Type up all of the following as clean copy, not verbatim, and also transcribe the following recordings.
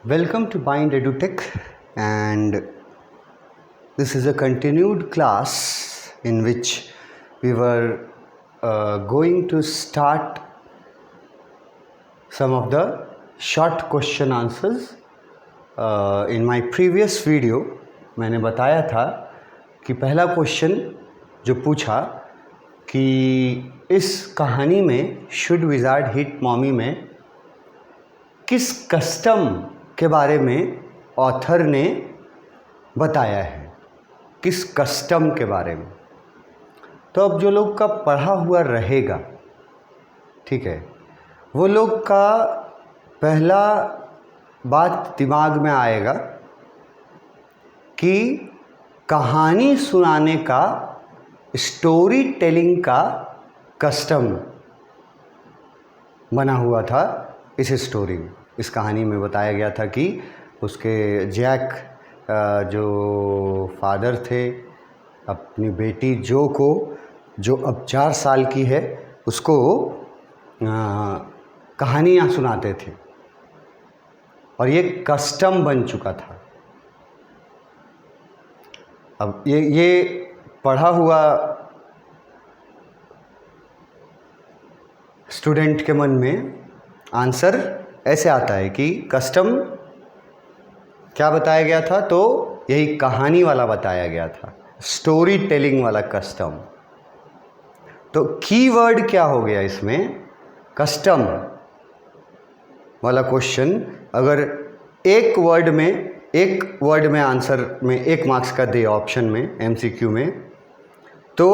Welcome to Bind EduTech, and this is a continued class in which we were going to start some of the short question answers. In my previous video मैंने बताया था कि पहला question जो पूछा कि इस कहानी में शुड विजार्ड हिट मॉमी में किस कस्टम के बारे में ऑथर ने बताया है, किस कस्टम के बारे में। तो अब जो लोग का पढ़ा हुआ रहेगा, ठीक है, वो लोग का पहला बात दिमाग में आएगा कि कहानी सुनाने का, स्टोरी टेलिंग का कस्टम बना हुआ था इस स्टोरी में। इस कहानी में बताया गया था कि उसके जैक जो फादर थे अपनी बेटी जो को, जो अब 4 साल की है, उसको कहानियाँ सुनाते थे और ये कस्टम बन चुका था। अब ये पढ़ा हुआ स्टूडेंट के मन में आंसर ऐसे आता है कि कस्टम क्या बताया गया था, तो यही कहानी वाला बताया गया था, स्टोरी टेलिंग वाला कस्टम। तो कीवर्ड क्या हो गया इसमें, कस्टम वाला क्वेश्चन। अगर एक वर्ड में आंसर में 1 मार्क्स का दे ऑप्शन में, एमसीक्यू में, तो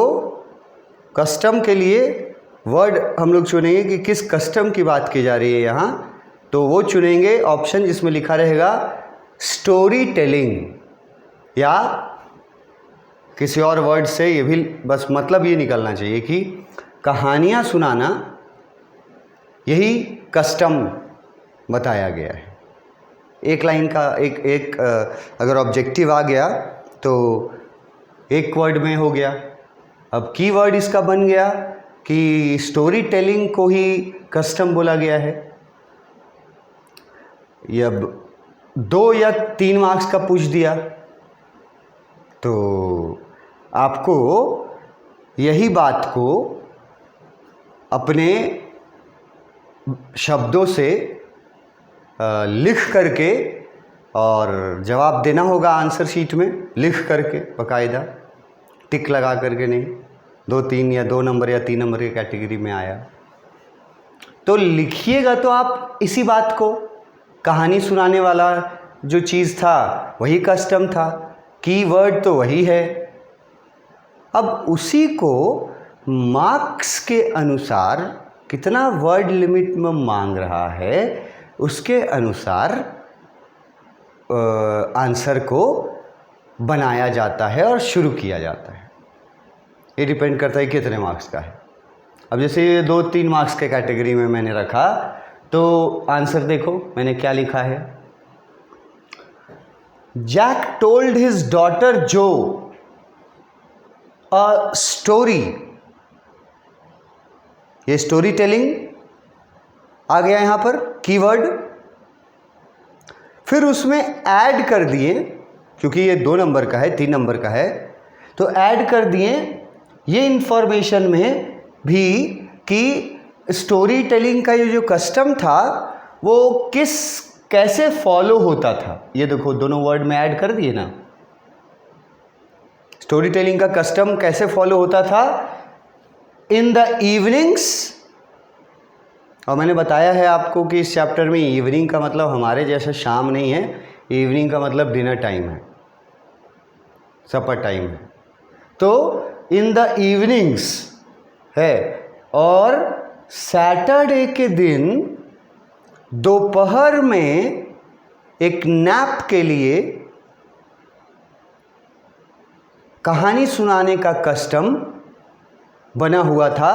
कस्टम के लिए वर्ड हम लोग चुनेंगे कि किस कस्टम की बात की जा रही है यहाँ, तो वो चुनेंगे ऑप्शन जिसमें लिखा रहेगा स्टोरी टेलिंग, या किसी और वर्ड से ये भी बस मतलब ये निकलना चाहिए कि कहानियाँ सुनाना यही कस्टम बताया गया है। एक लाइन का एक अगर ऑब्जेक्टिव आ गया तो एक वर्ड में हो गया। अब की वर्ड इसका बन गया कि स्टोरी टेलिंग को ही कस्टम बोला गया है। ये अब 2 या 3 मार्क्स का पूछ दिया तो आपको यही बात को अपने शब्दों से लिख करके और जवाब देना होगा आंसर शीट में, लिख करके बाकायदा, टिक लगा करके नहीं, 2-3 या 2 नंबर या 3 नंबर की कैटेगरी में आया तो लिखिएगा। तो आप इसी बात को, कहानी सुनाने वाला जो चीज़ था वही कस्टम था, कीवर्ड तो वही है। अब उसी को मार्क्स के अनुसार कितना वर्ड लिमिट में मांग रहा है, उसके अनुसार आंसर को बनाया जाता है और शुरू किया जाता है। ये डिपेंड करता है कितने मार्क्स का है। अब जैसे ये 2-3 मार्क्स के कैटेगरी में मैंने रखा, तो आंसर देखो मैंने क्या लिखा है। जैक टोल्ड हिज डॉटर जो अ स्टोरी, ये स्टोरी टेलिंग आ गया यहां पर कीवर्ड। फिर उसमें ऐड कर दिए, क्योंकि ये 2 नंबर का है, 3 नंबर का है, तो ऐड कर दिए ये इंफॉर्मेशन में भी कि स्टोरी टेलिंग का ये जो कस्टम था वो कैसे फॉलो होता था। ये देखो दोनों वर्ड में ऐड कर दिए ना, स्टोरी टेलिंग का कस्टम कैसे फॉलो होता था इन द इवनिंग्स। और मैंने बताया है आपको कि इस चैप्टर में इवनिंग का मतलब हमारे जैसा शाम नहीं है, इवनिंग का मतलब डिनर टाइम है, सपर टाइम है। तो इन द इवनिंग्स है, और सैटरडे के दिन दोपहर में एक नैप के लिए कहानी सुनाने का कस्टम बना हुआ था,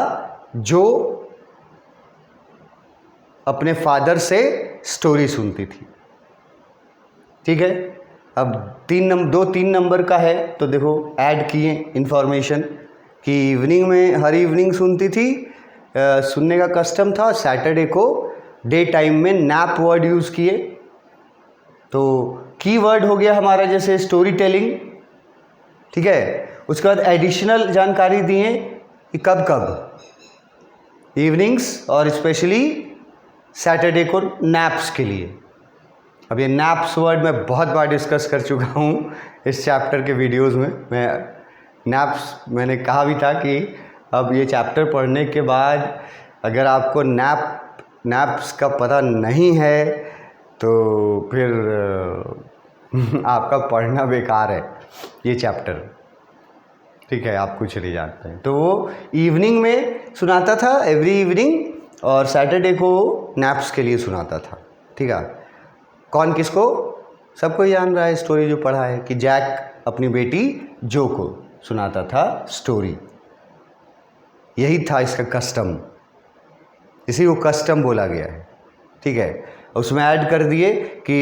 जो अपने फादर से स्टोरी सुनती थी। ठीक है, अब 2-3 नंबर का है तो देखो ऐड किए इंफॉर्मेशन कि इवनिंग में, हर इवनिंग सुनती थी, सुनने का कस्टम था। सैटरडे को डे टाइम में नैप वर्ड यूज़ किए, तो कीवर्ड हो गया हमारा जैसे स्टोरी टेलिंग, ठीक है। उसके बाद एडिशनल जानकारी दिए कि कब कब, इवनिंग्स और स्पेशली सैटरडे को नैप्स के लिए। अब ये नैप्स वर्ड मैं बहुत बार डिस्कस कर चुका हूँ इस चैप्टर के वीडियोस में। मैं नैप्स मैंने कहा भी था कि अब ये चैप्टर पढ़ने के बाद अगर आपको नैप्स का पता नहीं है तो फिर आपका पढ़ना बेकार है ये चैप्टर, ठीक है। आप कुछ नहीं जानते हैं। तो वो इवनिंग में सुनाता था एवरी इवनिंग, और सैटरडे को नैप्स के लिए सुनाता था, ठीक है। कौन किसको? सबको जान रहा है स्टोरी जो पढ़ा है कि जैक अपनी बेटी जो को सुनाता था स्टोरी। यही था इसका कस्टम, इसी को कस्टम बोला गया है, ठीक है। उसमें ऐड कर दिए कि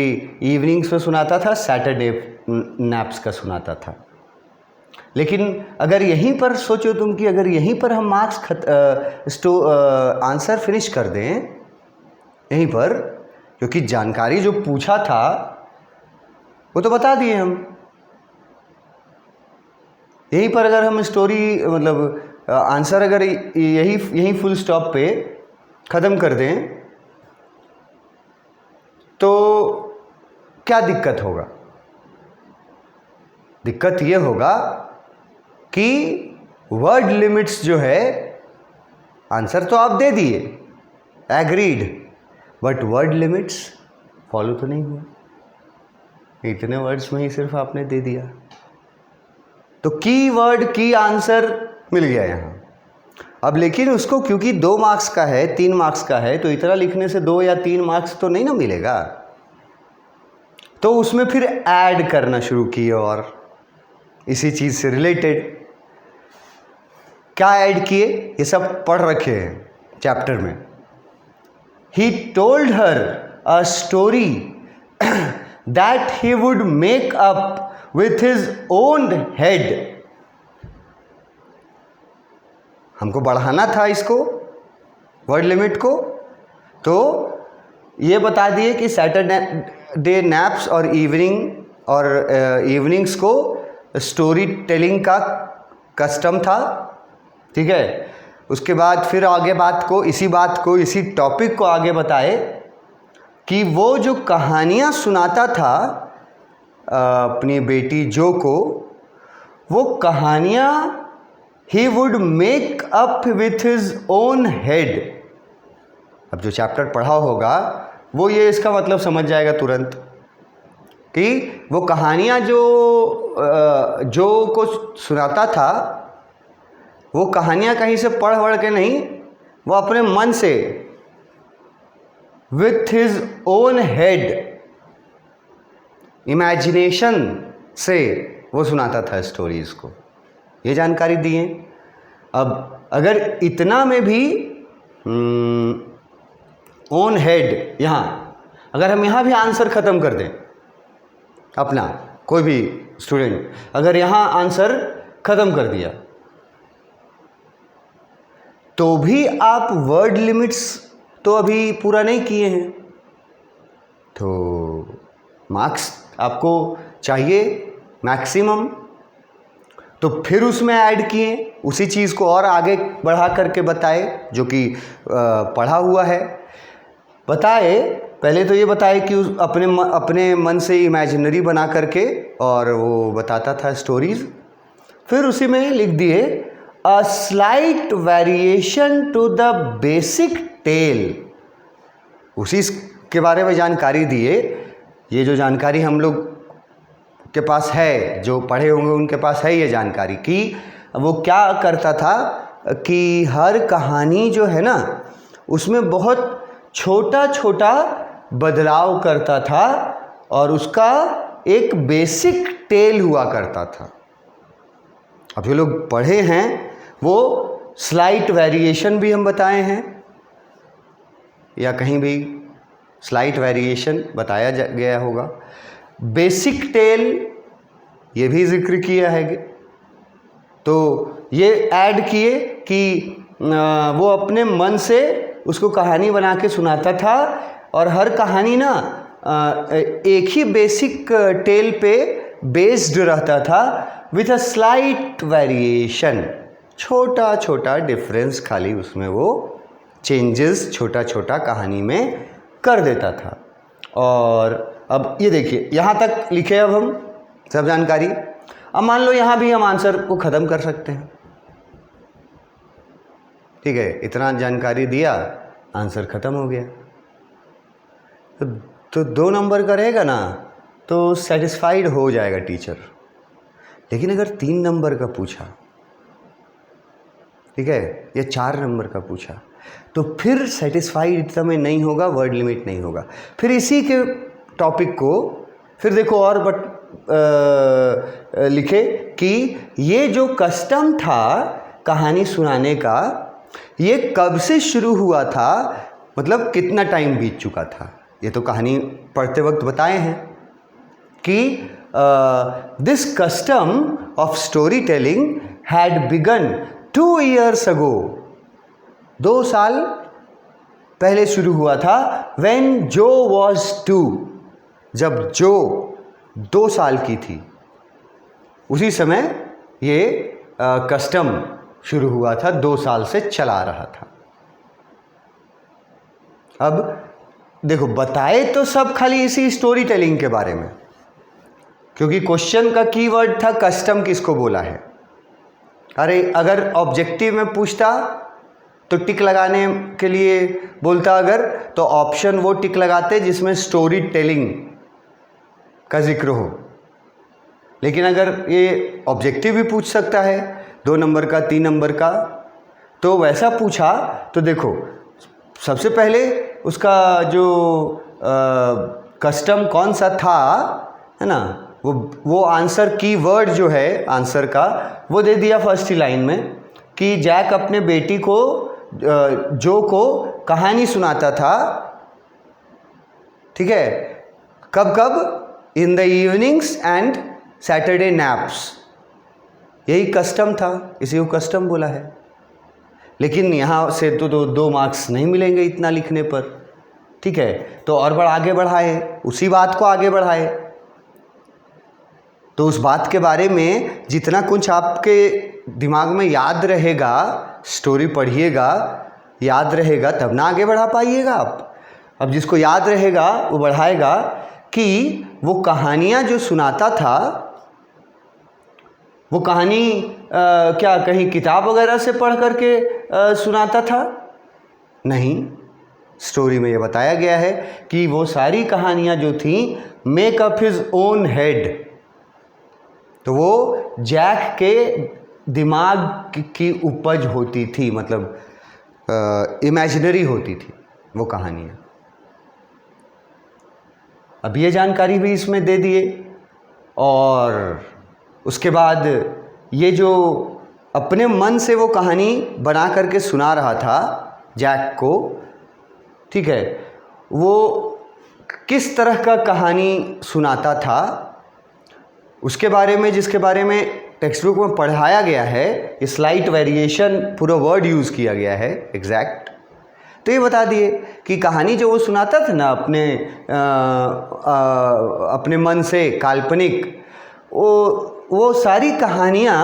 इवनिंग्स में सुनाता था, सैटरडे नैप्स का सुनाता था। लेकिन अगर यहीं पर सोचो तुम कि अगर यहीं पर हम आंसर फिनिश कर दें यहीं पर, क्योंकि जानकारी जो पूछा था वो तो बता दिए हम। यहीं पर अगर हम स्टोरी मतलब आंसर अगर यही फुल स्टॉप पे ख़त्म कर दें तो क्या दिक्कत होगा? दिक्कत ये होगा कि वर्ड लिमिट्स जो है, आंसर तो आप दे दिए, agreed, but word limits follow तो नहीं हुआ। इतने वर्ड्स में ही सिर्फ आपने दे दिया। तो की वर्ड की आंसर मिल गया यहाँ। अब लेकिन उसको क्योंकि 2 मार्क्स का है, 3 मार्क्स का है, तो इतना लिखने से 2 या 3 मार्क्स तो नहीं ना मिलेगा। तो उसमें फिर ऐड करना शुरू किए और इसी चीज़ से रिलेटेड क्या ऐड किए, ये सब पढ़ रखे हैं चैप्टर में। He told her a story that he would make up with his own head. हमको बढ़ाना था इसको, वर्ड लिमिट को, तो ये बता दिए कि सैटरडे नैप्स और इवनिंग्स को स्टोरी टेलिंग का कस्टम था, ठीक है। उसके बाद फिर आगे इसी टॉपिक को आगे बताए कि वो जो कहानियाँ सुनाता था अपनी बेटी जो को, वो कहानियाँ he would make up with his own head. अब जो चैप्टर पढ़ा होगा वो ये इसका मतलब समझ जाएगा तुरंत कि वो कहानियाँ जो को सुनाता था, वो कहानियाँ कहीं से पढ़ के नहीं, वो अपने मन से with his own head, imagination से वो सुनाता था स्टोरीज को। ये जानकारी दी है। अब अगर इतना में भी ओन हेड, अगर हम यहाँ भी आंसर ख़त्म कर दें अपना, कोई भी स्टूडेंट अगर यहाँ आंसर ख़त्म कर दिया तो भी आप वर्ड लिमिट्स तो अभी पूरा नहीं किए हैं, तो मार्क्स आपको चाहिए मैक्सिमम। तो फिर उसमें ऐड किए, उसी चीज़ को और आगे बढ़ा करके बताए जो कि पढ़ा हुआ है। बताए पहले तो ये बताए कि अपने मन से इमेजिनरी बना करके, और वो बताता था स्टोरीज। फिर उसी में लिख दिए a slight variation to the basic tale. उसी के बारे में जानकारी दिए। ये जो जानकारी हम लोग के पास है, जो पढ़े होंगे उनके पास है ये जानकारी कि वो क्या करता था कि हर कहानी जो है ना उसमें बहुत छोटा छोटा बदलाव करता था और उसका एक बेसिक टेल हुआ करता था। अब जो लोग पढ़े हैं वो स्लाइट वेरिएशन भी हम बताए हैं, या कहीं भी स्लाइट वेरिएशन बताया गया होगा। बेसिक टेल ये भी जिक्र किया है। तो ये ऐड किए कि वो अपने मन से उसको कहानी बना के सुनाता था, और हर कहानी ना एक ही बेसिक टेल पे बेस्ड रहता था विथ अ स्लाइट वेरिएशन, छोटा छोटा डिफरेंस खाली उसमें वो चेंजेस छोटा छोटा कहानी में कर देता था। और अब ये देखिए यहाँ तक लिखे अब हम सब जानकारी। अब मान लो यहाँ भी हम आंसर को ख़त्म कर सकते हैं, ठीक है, इतना जानकारी दिया, आंसर ख़त्म हो गया। तो 2 नंबर का रहेगा ना तो सेटिस्फाइड हो जाएगा टीचर। लेकिन अगर 3 नंबर का पूछा, ठीक है, या 4 नंबर का पूछा, तो फिर सेटिस्फाइड इतना में नहीं होगा, वर्ड लिमिट नहीं होगा। फिर इसी के टॉपिक को फिर देखो और लिखे कि ये जो कस्टम था कहानी सुनाने का, ये कब से शुरू हुआ था, मतलब कितना टाइम बीत चुका था। ये तो कहानी पढ़ते वक्त बताए हैं कि this custom of story telling had begun 2 years ago, 2 साल पहले शुरू हुआ था। व्हेन जो वॉज 2, जब जो 2 साल की थी, उसी समय ये कस्टम शुरू हुआ था, 2 साल से चला रहा था। अब देखो बताए तो सब खाली इसी स्टोरी टेलिंग के बारे में, क्योंकि क्वेश्चन का कीवर्ड था कस्टम किसको बोला है। अरे अगर ऑब्जेक्टिव में पूछता तो टिक लगाने के लिए बोलता, अगर तो ऑप्शन वो टिक लगाते जिसमें स्टोरी टेलिंग का जिक्र हो। लेकिन अगर ये ऑब्जेक्टिव भी पूछ सकता है 2 नंबर का, 3 नंबर का, तो वैसा पूछा तो देखो सबसे पहले उसका जो कस्टम कौन सा था, है ना, वो आंसर की वर्ड जो है आंसर का वो दे दिया फर्स्ट ही लाइन में कि जैक अपने बेटी को जो को कहानी सुनाता था, ठीक है, कब कब, in the evenings and Saturday naps. यही कस्टम था, इसी को कस्टम बोला है। लेकिन यहाँ से तो 2 मार्क्स नहीं मिलेंगे इतना लिखने पर, ठीक है, तो और आगे बढ़ाए, उसी बात को आगे बढ़ाए। तो उस बात के बारे में जितना कुछ आपके दिमाग में याद रहेगा, स्टोरी पढ़िएगा, याद रहेगा, तब ना आगे बढ़ा पाइएगा आप। अब जिसको याद रहेगा वो बढ़ाएगा कि वो कहानियाँ जो सुनाता था, वो कहानी क्या कहीं किताब वगैरह से पढ़ करके सुनाता था? नहीं, स्टोरी में ये बताया गया है कि वो सारी कहानियाँ जो थी make up his own head, तो वो जैक के दिमाग की उपज होती थी, मतलब इमेजिनरी होती थी वो कहानियाँ। अब ये जानकारी भी इसमें दे दिए। और उसके बाद ये जो अपने मन से वो कहानी बना करके सुना रहा था जैक को, ठीक है, वो किस तरह का कहानी सुनाता था उसके बारे में, जिसके बारे में टेक्स्ट बुक में पढ़ाया गया है, स्लाइट वेरिएशन पूरा वर्ड यूज़ किया गया है एग्जैक्ट। तो ये बता दिए कि कहानी जो वो सुनाता था ना अपने मन से काल्पनिक, वो सारी कहानियाँ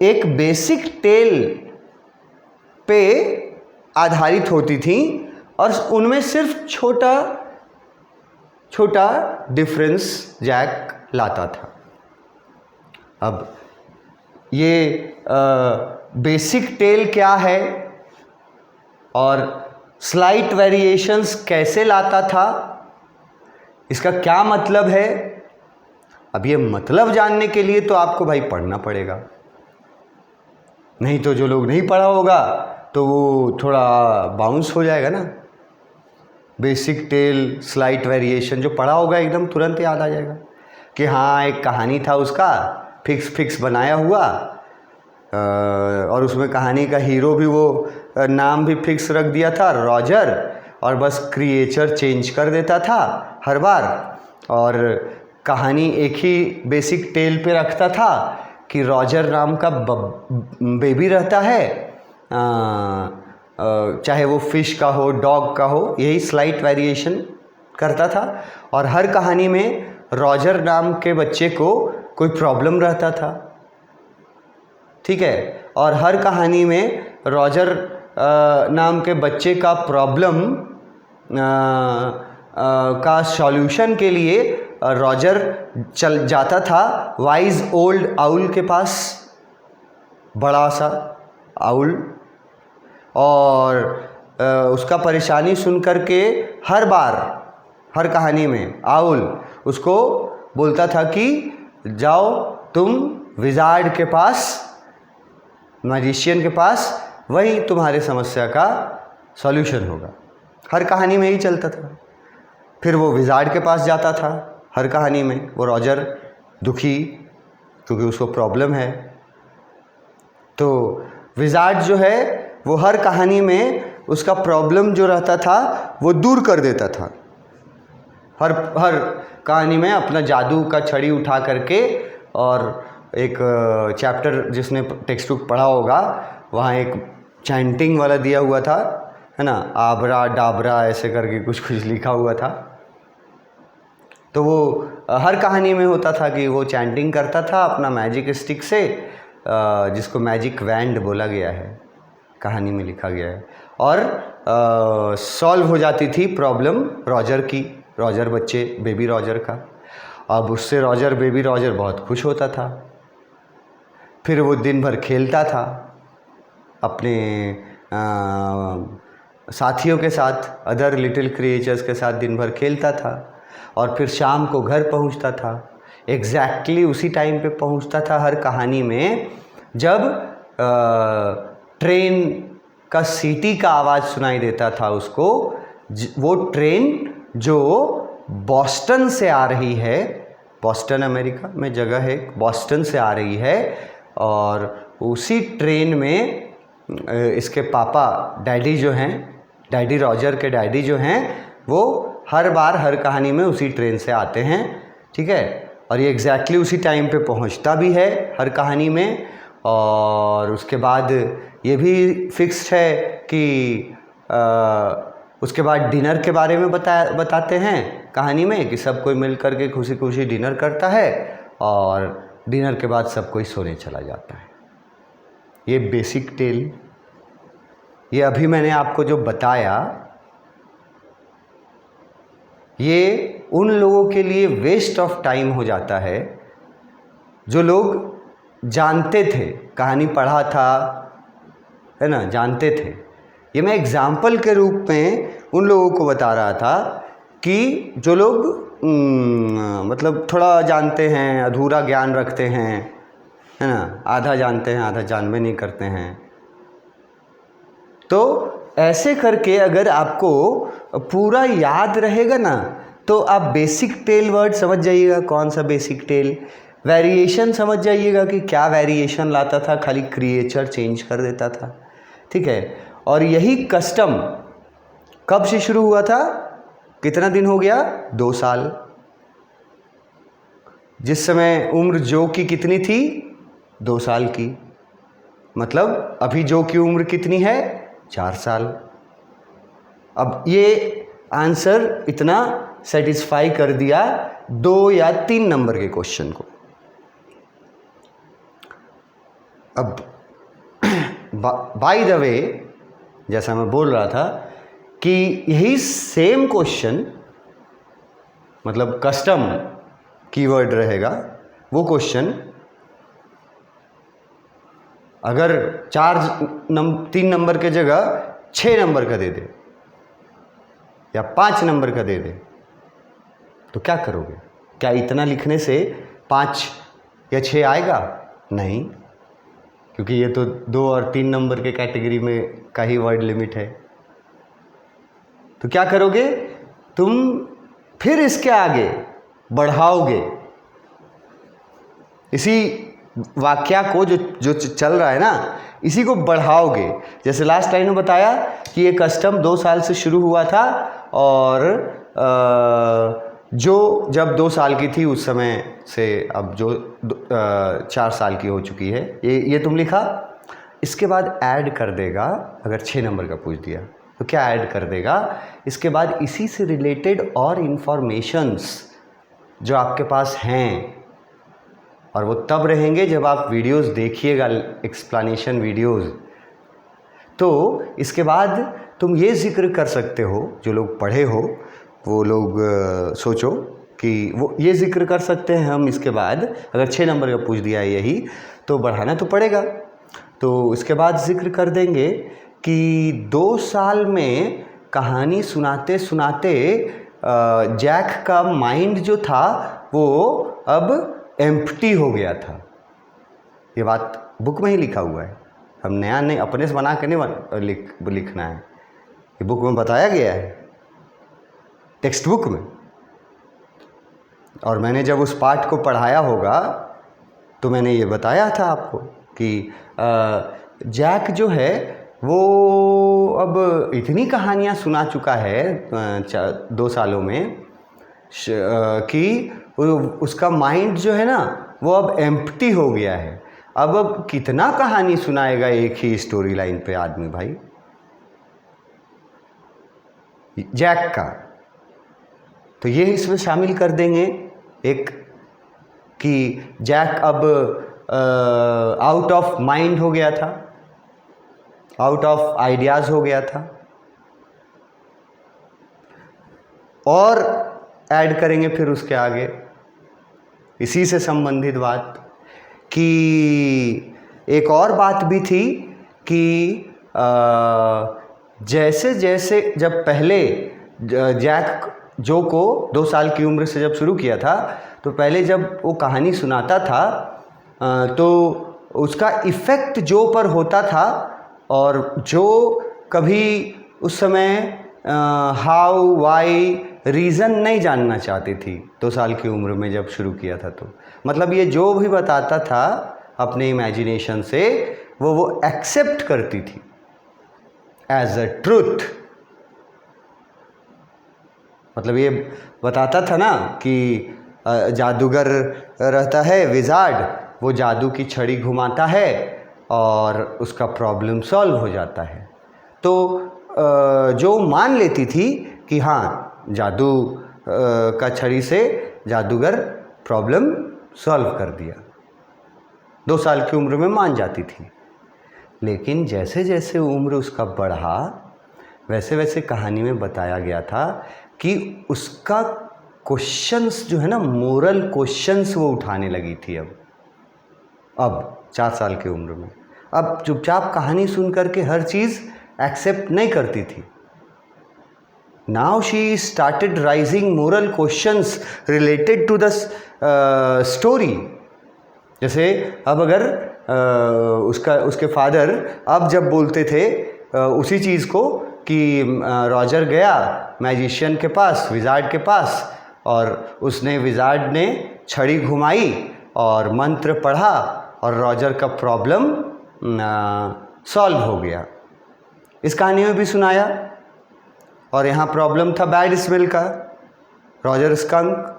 एक बेसिक टेल पे आधारित होती थी और उनमें सिर्फ छोटा छोटा डिफरेंस जैक लाता था। अब ये बेसिक टेल क्या है और स्लाइट वेरिएशंस कैसे लाता था, इसका क्या मतलब है, अब ये मतलब जानने के लिए तो आपको भाई पढ़ना पड़ेगा। नहीं तो जो लोग नहीं पढ़ा होगा तो वो थोड़ा बाउंस हो जाएगा ना। बेसिक टेल, स्लाइट वेरिएशन जो पढ़ा होगा एकदम तुरंत याद आ जाएगा कि हाँ एक कहानी था, उसका फिक्स बनाया हुआ, और उसमें कहानी का हीरो भी वो नाम भी फिक्स रख दिया था रॉजर, और बस क्रिएचर चेंज कर देता था हर बार, और कहानी एक ही बेसिक टेल पे रखता था कि रॉजर नाम का बेबी रहता है, चाहे वो फिश का हो, डॉग का हो। यही स्लाइट वेरिएशन करता था और हर कहानी में रॉजर नाम के बच्चे को कोई प्रॉब्लम रहता था, ठीक है। और हर कहानी में रॉजर नाम के बच्चे का प्रॉब्लम का सॉल्यूशन के लिए रॉजर चल जाता था वाइज ओल्ड आउल के पास, बड़ा सा आउल, और उसका परेशानी सुन कर के हर बार हर कहानी में आउल उसको बोलता था कि जाओ तुम विजार्ड के पास, मैजिशियन के पास, वही तुम्हारे समस्या का सॉल्यूशन होगा। हर कहानी में ही चलता था। फिर वो विजार्ड के पास जाता था हर कहानी में, वो रॉजर दुखी क्योंकि उसको प्रॉब्लम है, तो विजार्ड जो है वो हर कहानी में उसका प्रॉब्लम जो रहता था वो दूर कर देता था। हर कहानी में अपना जादू का छड़ी उठा करके, और एक चैप्टर जिसने टेक्स्ट बुक पढ़ा होगा वहाँ एक चैंटिंग वाला दिया हुआ था, है ना, आबरा डाबरा ऐसे करके कुछ लिखा हुआ था। तो वो हर कहानी में होता था कि वो चैंटिंग करता था अपना मैजिक स्टिक से, जिसको मैजिक वैंड बोला गया है, कहानी में लिखा गया है, और सॉल्व हो जाती थी प्रॉब्लम रॉजर की, रॉजर बच्चे बेबी रॉजर का। अब उससे रॉजर बेबी रॉजर बहुत खुश होता था। फिर वो दिन भर खेलता था अपने साथियों के साथ, अदर लिटिल क्रिएचर्स के साथ दिन भर खेलता था, और फिर शाम को घर पहुंचता था। एग्जैक्टली उसी टाइम पे पहुंचता था हर कहानी में जब ट्रेन का सीटी का आवाज़ सुनाई देता था उसको। वो ट्रेन जो बॉस्टन से आ रही है, बॉस्टन अमेरिका में जगह है, बॉस्टन से आ रही है, और उसी ट्रेन में इसके पापा डैडी जो हैं, डैडी रॉजर के डैडी जो हैं, वो हर बार हर कहानी में उसी ट्रेन से आते हैं, ठीक है। और ये एग्जैक्टली उसी टाइम पे पहुंचता भी है हर कहानी में। और उसके बाद ये भी फिक्स्ड है कि उसके बाद डिनर के बारे में बताते हैं कहानी में कि सब कोई मिल कर के खुशी खुशी डिनर करता है, और डिनर के बाद सब कोई सोने चला जाता है। ये बेसिक टेल, ये अभी मैंने आपको जो बताया, ये उन लोगों के लिए वेस्ट ऑफ टाइम हो जाता है जो लोग जानते थे, कहानी पढ़ा था, है ना, जानते थे। ये मैं एग्जाम्पल के रूप में उन लोगों को बता रहा था कि जो लोग मतलब थोड़ा जानते हैं, अधूरा ज्ञान रखते हैं, है ना, आधा जानते हैं आधा जानवे नहीं करते हैं। तो ऐसे करके अगर आपको पूरा याद रहेगा ना, तो आप बेसिक टेल वर्ड समझ जाइएगा। कौन सा बेसिक टेल? वेरिएशन समझ जाइएगा कि क्या वेरिएशन लाता था, खाली क्रिएचर चेंज कर देता था, ठीक है। और यही कस्टम कब से शुरू हुआ था, कितना दिन हो गया? 2 साल। जिस समय उम्र जो की कितनी थी? 2 साल की। मतलब अभी जो की उम्र कितनी है? 4 साल। अब ये आंसर इतना सेटिस्फाई कर दिया 2 या 3 नंबर के क्वेश्चन को। अब बाय द वे, जैसा मैं बोल रहा था कि यही सेम क्वेश्चन, मतलब कस्टम कीवर्ड रहेगा, वो क्वेश्चन अगर 3 नंबर के जगह 6 नंबर का दे दे या 5 नंबर का दे दे, तो क्या करोगे? क्या इतना लिखने से 5 या 6 आएगा? नहीं, क्योंकि ये तो 2 और 3 नंबर के कैटेगरी में का ही वर्ड लिमिट है। तो क्या करोगे तुम? फिर इसके आगे बढ़ाओगे इसी वाक्या को, जो चल रहा है ना, इसी को बढ़ाओगे। जैसे लास्ट टाइम में बताया कि ये कस्टम 2 साल से शुरू हुआ था, और जो जब 2 साल की थी उस समय से अब जो 4 साल की हो चुकी है, ये तुम लिखा। इसके बाद ऐड कर देगा अगर 6 नंबर का पूछ दिया, तो क्या ऐड कर देगा, इसके बाद इसी से रिलेटेड और इन्फॉर्मेशंस जो आपके पास हैं, और वो तब रहेंगे जब आप वीडियोस देखिएगा, एक्सप्लेनेशन वीडियोस। तो इसके बाद तुम ये जिक्र कर सकते हो, जो लोग पढ़े हो वो लोग सोचो कि वो ये जिक्र कर सकते हैं हम इसके बाद, अगर 6 नंबर का पूछ दिया है यही तो बढ़ाना तो पड़ेगा। तो इसके बाद जिक्र कर देंगे कि 2 साल में कहानी सुनाते सुनाते जैक का माइंड जो था वो अब एम्प्टी हो गया था। ये बात बुक में ही लिखा हुआ है, हम नया नहीं अपने से बना के नहीं लिखना है, ये बुक में बताया गया है, टेक्स्ट बुक में। और मैंने जब उस पार्ट को पढ़ाया होगा तो मैंने ये बताया था आपको कि जैक जो है वो अब इतनी कहानियाँ सुना चुका है 2 सालों में कि उसका माइंड जो है ना वो अब एम्प्टी हो गया है। अब कितना कहानी सुनाएगा एक ही स्टोरी लाइन पे आदमी भाई, जैक का। तो ये इसमें शामिल कर देंगे एक कि जैक अब आउट ऑफ माइंड हो गया था, आउट ऑफ आइडियाज़ हो गया था। और ऐड करेंगे फिर उसके आगे इसी से संबंधित बात कि एक और बात भी थी कि जैसे जैसे जब पहले जैक जो को 2 साल की उम्र से जब शुरू किया था तो पहले जब वो कहानी सुनाता था तो उसका इफ़ेक्ट जो पर होता था, और जो कभी उस समय हाउ वाई रीज़न नहीं जानना चाहती थी 2 साल की उम्र में जब शुरू किया था, तो मतलब ये जो भी बताता था अपने इमेजिनेशन से वो एक्सेप्ट करती थी एज अ ट्रूथ। मतलब ये बताता था ना कि जादूगर रहता है विज़ार्ड, वो जादू की छड़ी घुमाता है और उसका प्रॉब्लम सॉल्व हो जाता है। तो जो मान लेती थी कि हाँ जादू का छड़ी से जादूगर प्रॉब्लम सॉल्व कर दिया, 2 साल की उम्र में मान जाती थी। लेकिन जैसे जैसे उम्र उसका बढ़ा वैसे वैसे कहानी में बताया गया था कि उसका क्वेश्चंस जो है ना, मोरल क्वेश्चंस वो उठाने लगी थी। अब 4 साल की उम्र में अब चुपचाप कहानी सुन करके हर चीज़ एक्सेप्ट नहीं करती थी। Now she started raising moral questions related to the story. जैसे अब अगर उसके फादर अब जब बोलते थे उसी चीज़ को कि रॉजर गया मैजिशियन के पास, विज़ार्ड के पास, और उसने विज़ार्ड ने छड़ी घुमाई और मंत्र पढ़ा और रॉजर का प्रॉब्लम सॉल्व हो गया। इस कहानी में भी सुनाया। और यहाँ प्रॉब्लम था बैड स्मेल का, रॉजर स्कंक,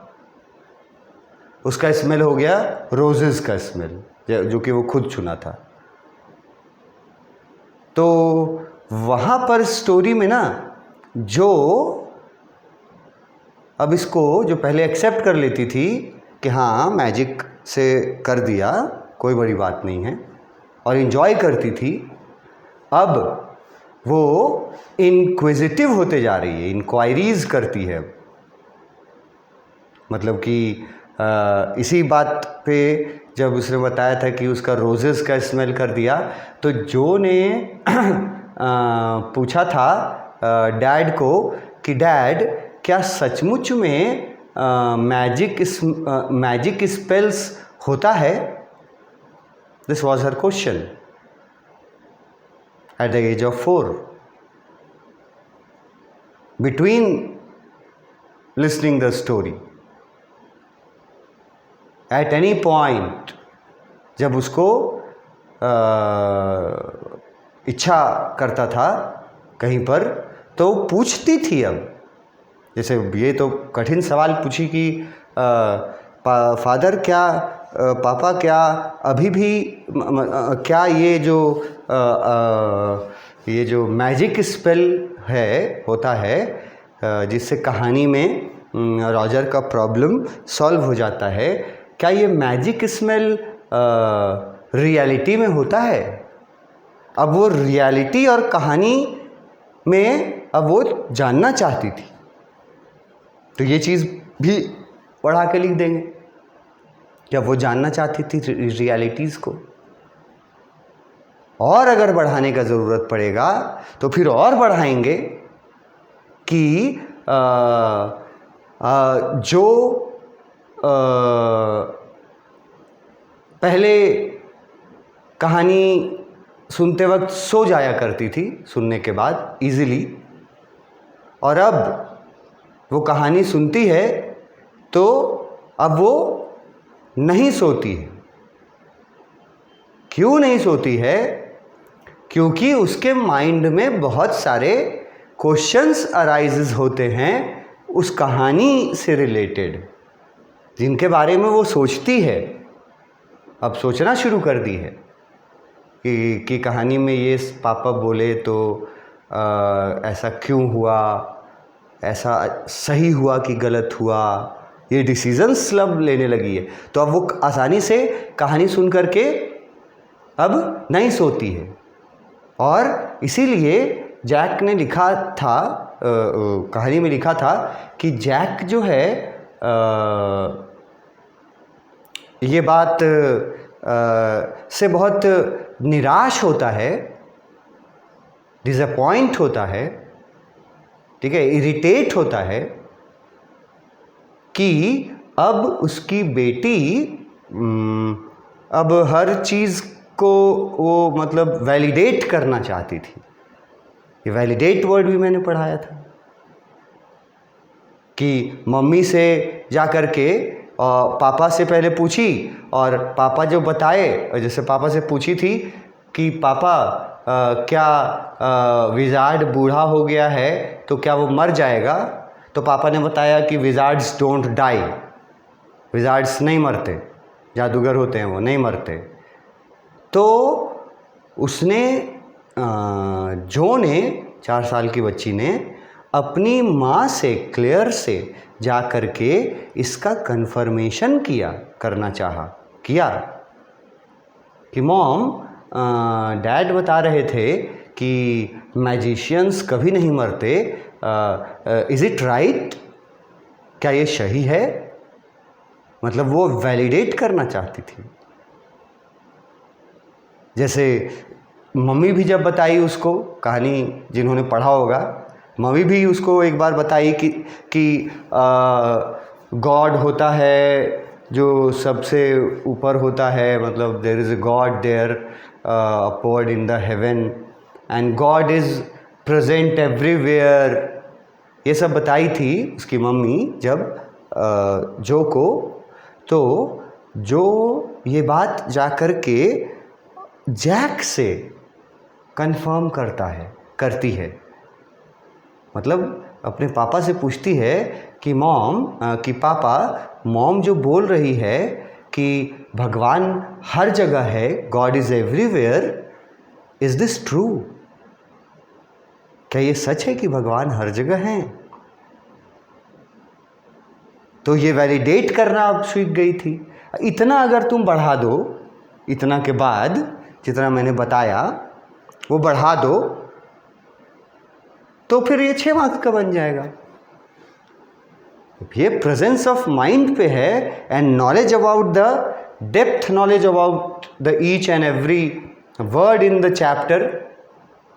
उसका स्मेल हो गया रोजेस का स्मेल, जो कि वो खुद चुना था। तो वहाँ पर स्टोरी में ना जो अब इसको जो पहले एक्सेप्ट कर लेती थी कि हाँ मैजिक से कर दिया कोई बड़ी बात नहीं है और इन्जॉय करती थी, अब वो इनक्विजिटिव होते जा रही है, इंक्वायरीज करती है। मतलब कि इसी बात पे जब उसने बताया था कि उसका रोजेस का स्मेल कर दिया, तो जो ने पूछा था डैड को कि डैड क्या सचमुच में मैजिक स्पेल्स होता है? This was her question at the age of 4. Between listening the story, at any point जब उसको इच्छा करता था कहीं पर तो पूछती थी। अब जैसे ये तो कठिन सवाल पूछी कि फादर क्या पापा क्या अभी भी क्या ये जो मैजिक स्पेल होता है जिससे कहानी में रॉजर का प्रॉब्लम सॉल्व हो जाता है, क्या ये मैजिक स्मेल रियलिटी में होता है? अब वो रियलिटी और कहानी में अब वो जानना चाहती थी, तो ये चीज़ भी बढ़ा के लिख देंगे। जब वो जानना चाहती थी रियलिटीज़ को, और अगर बढ़ाने का ज़रूरत पड़ेगा तो फिर और बढ़ाएंगे कि जो पहले कहानी सुनते वक्त सो जाया करती थी सुनने के बाद इजीली, और अब वो कहानी सुनती है तो अब वो नहीं सोती है। क्यों नहीं सोती है? क्योंकि उसके माइंड में बहुत सारे क्वेश्चंस अराइजेस होते हैं उस कहानी से रिलेटेड, जिनके बारे में वो सोचती है, अब सोचना शुरू कर दी है कि कहानी में ये पापा बोले तो ऐसा क्यों हुआ, ऐसा सही हुआ कि गलत हुआ, ये डिसीजंस अब लेने लगी है। तो अब वो आसानी से कहानी सुन करके अब नहीं सोती है, और इसीलिए जैक ने लिखा था, कहानी में लिखा था कि जैक जो है ये बात से बहुत निराश होता है, डिसअपॉइंट होता है, ठीक है, इरिटेट होता है कि अब उसकी बेटी अब हर चीज़ को वो मतलब वैलिडेट करना चाहती थी। ये वैलिडेट वर्ड भी मैंने पढ़ाया था कि मम्मी से जा कर के पापा से पहले पूछी, और पापा जो बताए, जैसे पापा से पूछी थी कि पापा क्या विजार्ड बूढ़ा हो गया है तो क्या वो मर जाएगा, तो पापा ने बताया कि विजार्ड्स डोंट डाई, विजार्ड्स नहीं मरते, जादूगर होते हैं वो नहीं मरते। तो उसने जो ने 4 साल की बच्ची ने अपनी माँ से, क्लेयर से जा कर के इसका कन्फर्मेशन करना किया कि मॉम, डैड बता रहे थे कि मैजिशियंस कभी नहीं मरते, इज़ इट राइट, क्या ये सही है? मतलब वो वैलिडेट करना चाहती थी। जैसे मम्मी भी जब बताई उसको कहानी, जिन्होंने पढ़ा होगा, मम्मी भी उसको एक बार बताई कि गॉड होता है जो सबसे ऊपर होता है, मतलब there is a god there upward in the heaven and God is present everywhere, ये सब बताई थी उसकी मम्मी जब जो को। तो जो ये बात जा कर के जैक से कंफर्म करती है, मतलब अपने पापा से पूछती है कि पापा, मॉम जो बोल रही है कि भगवान हर जगह है, God is everywhere, is this true? क्या ये सच है कि भगवान हर जगह हैं? तो ये वैलिडेट करना अब सीख गई थी। इतना अगर तुम बढ़ा दो, इतना के बाद जितना मैंने बताया वो बढ़ा दो, तो फिर ये 6 मार्क्स का बन जाएगा। ये प्रेजेंस ऑफ माइंड पे है, and knowledge about the depth, knowledge about the each and every word in the chapter,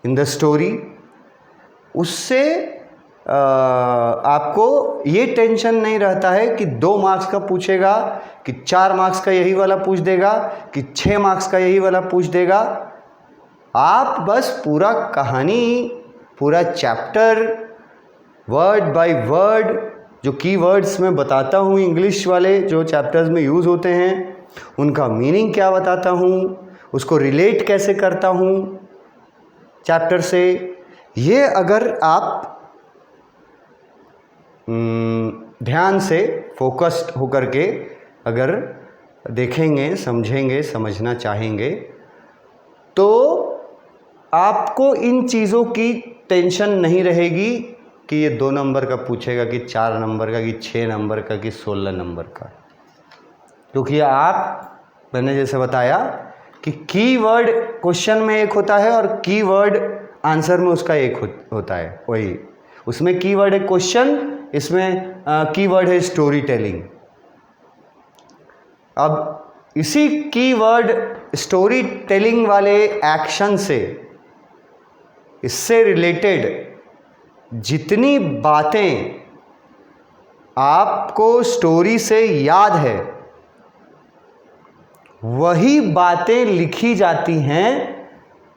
in the story, उससे आपको ये टेंशन नहीं रहता है कि 2 मार्क्स का पूछेगा, कि 4 मार्क्स का यही वाला पूछ देगा, कि 6 मार्क्स का यही वाला पूछ देगा। आप बस पूरा कहानी, पूरा चैप्टर, वर्ड बाय वर्ड, जो की वर्ड्स मैं बताता हूँ इंग्लिश वाले जो चैप्टर्स में यूज़ होते हैं, उनका मीनिंग क्या बताता हूँ, उसको रिलेट कैसे करता हूँ चैप्टर से, ये अगर आप ध्यान से फोकस्ड होकर के अगर देखेंगे, समझेंगे, समझना चाहेंगे, तो आपको इन चीज़ों की टेंशन नहीं रहेगी कि ये 2 नंबर का पूछेगा कि 4 नंबर का कि 6 नंबर का कि 16 नंबर का, क्योंकि मैंने जैसे बताया कि कीवर्ड क्वेश्चन में एक होता है और कीवर्ड आंसर में उसका एक होता है, वही उसमें कीवर्ड है क्वेश्चन, इसमें कीवर्ड है स्टोरी टेलिंग। अब इसी कीवर्ड स्टोरी टेलिंग वाले एक्शन से, इससे रिलेटेड जितनी बातें आपको स्टोरी से याद है वही बातें लिखी जाती हैं,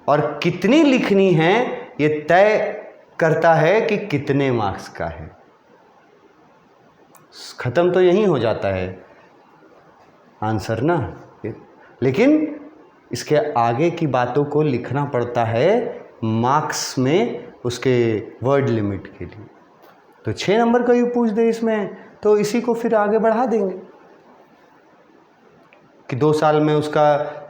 और कितनी लिखनी है ये तय करता है कि कितने मार्क्स का है। खत्म तो यहीं हो जाता है आंसर ना, लेकिन इसके आगे की बातों को लिखना पड़ता है मार्क्स में, उसके वर्ड लिमिट के लिए। तो 6 नंबर का ही पूछ दे इसमें तो इसी को फिर आगे बढ़ा देंगे कि 2 साल में उसका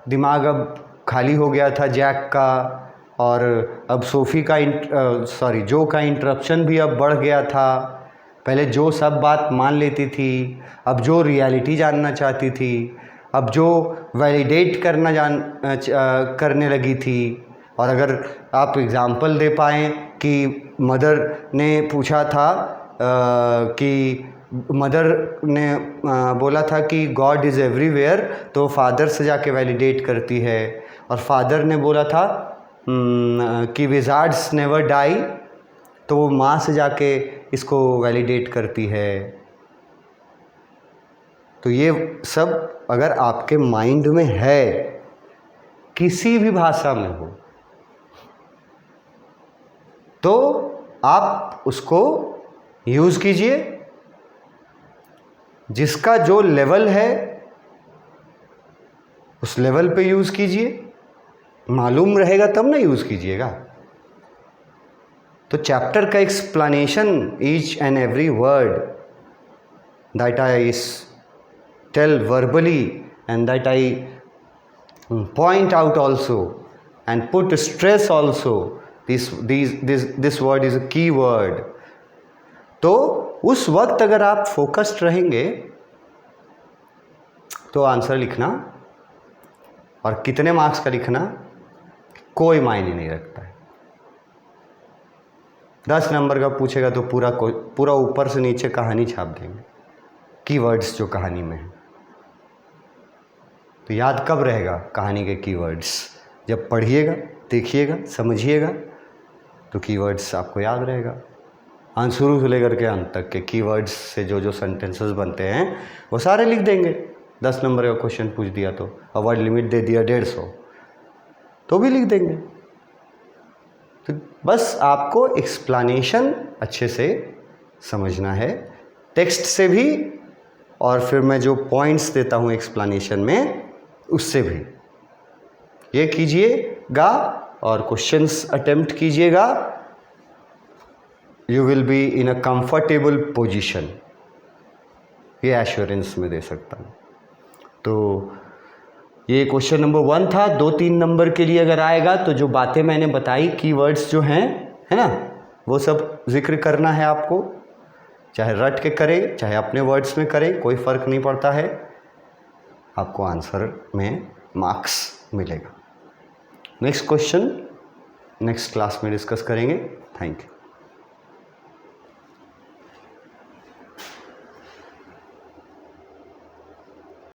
दिमाग अब खाली हो गया था जैक का, और अब जो का इंटरप्शन भी अब बढ़ गया था। पहले जो सब बात मान लेती थी, अब जो रियलिटी जानना चाहती थी, अब जो वैलिडेट करने लगी थी। और अगर आप एग्ज़ाम्पल दे पाएँ कि मदर ने पूछा था कि मदर ने बोला था कि गॉड इज़ एवरीवेयर, तो फादर से जाके वैलिडेट करती है। और फादर ने बोला था कि विज़ार्ड्स नेवर डाई, तो वो माँ से जाके इसको वैलिडेट करती है। तो ये सब अगर आपके माइंड में है, किसी भी भाषा में हो, तो आप उसको यूज़ कीजिए। जिसका जो लेवल है उस लेवल पे यूज़ कीजिए, मालूम रहेगा तब ना यूज़ कीजिएगा। तो चैप्टर का explanation, each and every word that I tell verbally and that I point out also and put stress also, this word is a key word. तो उस वक्त अगर आप फोकस्ड रहेंगे तो आंसर लिखना, और कितने मार्क्स का लिखना कोई मायने नहीं रखता है। 10 नंबर का पूछेगा तो पूरा ऊपर से नीचे कहानी छाप देंगे, कीवर्ड्स जो कहानी में है। तो याद कब रहेगा कहानी के कीवर्ड्स? जब पढ़िएगा, देखिएगा, समझिएगा, तो कीवर्ड्स आपको याद रहेगा। शुरू से लेकर के अंत तक के कीवर्ड्स से जो सेंटेंसेस बनते हैं वो सारे लिख देंगे। 10 नंबर का क्वेश्चन पूछ दिया तो वर्ड लिमिट दे दिया 150, तो भी लिख देंगे। तो बस आपको एक्सप्लेनेशन अच्छे से समझना है, टेक्स्ट से भी, और फिर मैं जो पॉइंट्स देता हूँ एक्सप्लेनेशन में उससे भी। ये कीजिएगा और क्वेश्चंस अटेम्प्ट कीजिएगा, you will be in a comfortable position, ये एश्योरेंस में दे सकता हूँ। तो ये क्वेश्चन नंबर 1 था। 2-3 नंबर के लिए अगर आएगा तो जो बातें मैंने बताई, कीवर्ड्स जो हैं, है ना, वो सब जिक्र करना है आपको, चाहे रट के करें चाहे अपने वर्ड्स में करें, कोई फ़र्क नहीं पड़ता है, आपको आंसर में मार्क्स मिलेगा। नेक्स्ट क्वेश्चन नेक्स्ट क्लास में डिस्कस करेंगे। Thank you.